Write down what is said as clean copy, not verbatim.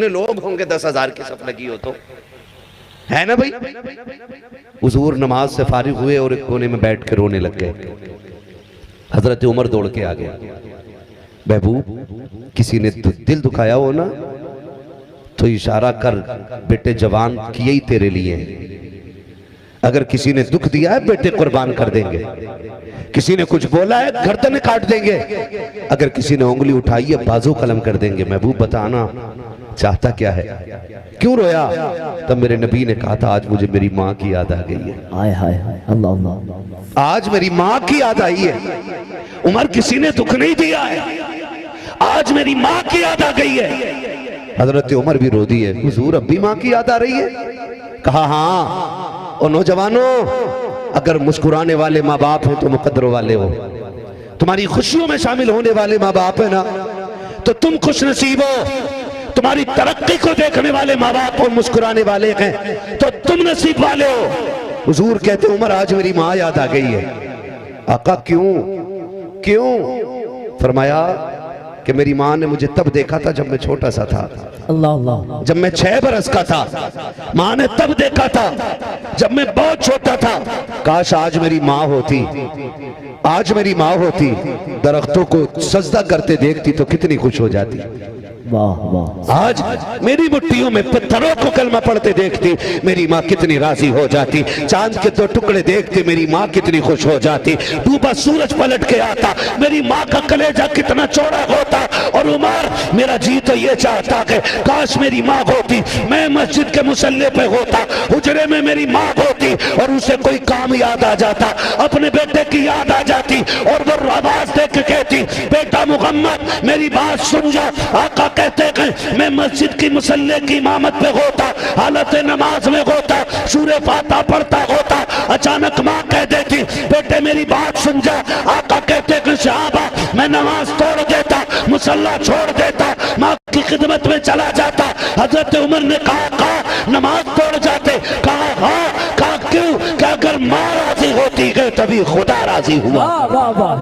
کتنے لوگ ہوں گے 10,000 کی صف لگی ہو تو ہے نا بھائی. حضور نماز سے فارغ ہوئے اور ایک کونے میں بیٹھ کے رونے لگ گئے. حضرت عمر دوڑ کے آ گئے. محبوب کسی نے دل دکھایا ہو نا تو اشارہ کر، بیٹے جوان کیے ہی تیرے لیے ہیں. اگر کسی نے دکھ دیا ہے بیٹے قربان کر دیں گے. کسی نے کچھ بولا ہے گردن کاٹ دیں گے. اگر کسی نے انگلی اٹھائی ہے بازو قلم کر دیں گے. محبوب بتانا چاہتا کیا ہے؟ کیوں رویا؟ تب میرے نبی نے کہا تھا آج مجھے میری ماں کی یاد آ گئی ہے. آج میری ماں کی یاد آئی ہے. عمر کسی نے دکھ نہیں دیا ہے، آج میری ماں کی یاد آ گئی ہے. حضرت عمر بھی رو دیے. حضور اب بھی ماں کی یاد آ رہی ہے؟ کہا ہاں. اور نوجوانوں اگر مسکرانے والے ماں باپ ہیں تو مقدروں والے ہو. تمہاری خوشیوں میں شامل ہونے والے ماں باپ ہیں نا تو تم خوش نصیب ہو. تمہاری ترقی کو دیکھنے والے ماں باپ اور مسکرانے والے ہیں تو تم نصیب والے ہو. حضور کہتے عمر آج میری ماں یاد آ گئی ہے. آقا کیوں؟ فرمایا کہ میری ماں نے مجھے تب دیکھا تھا جب میں چھوٹا سا تھا، جب میں 6 برس کا تھا. ماں نے تب دیکھا تھا جب میں بہت چھوٹا تھا. کاش آج میری ماں ہوتی، آج میری ماں ہوتی، درختوں کو سجدہ کرتے دیکھتی تو کتنی خوش ہو جاتی. آج میری مٹھیوں میں پتھروں کو کلمہ پڑھتے دیکھتی میری ماں کتنی راضی ہو جاتی. چاند کے 2 ٹکڑے دیکھتے میری ماں کتنی خوش ہو جاتی. ڈوبا سورج پلٹ کے آتا میری ماں کا کلیجہ کتنا چوڑا ہوتا. اور عمر میرا جی تو یہ چاہتا کہ کاش میری ماں ہوتی، میں مسجد کے مصلی پہ ہوتا، حجرے میں میری ماں ہوتی اور اسے کوئی کام یاد آ جاتا، اپنے بیٹے کی یاد آ جاتی اور وہ آواز دے کے کہتی بیٹا محمد میری بات سن جا. آقا کہتے ہیں میں مسجد کی مصلی کی امامت پہ ہوتا، حالت نماز میں ہوتا، سورہ فاتحہ پڑھتا ہوتا. اچانک ماں کہہ دیتی بیٹے میری بات سن جا. آقا کہتے کہ صحابہ میں نماز توڑ دیتا، مصلی چھوڑ دیتا، ماں کی خدمت میں چلا جاتا. حضرت عمر نے کہا نماز توڑ جاتے؟ کہا ہاں. کہا کیوں؟ کہ اگر ماں راضی ہوتی ہے تبھی خدا راضی ہوا.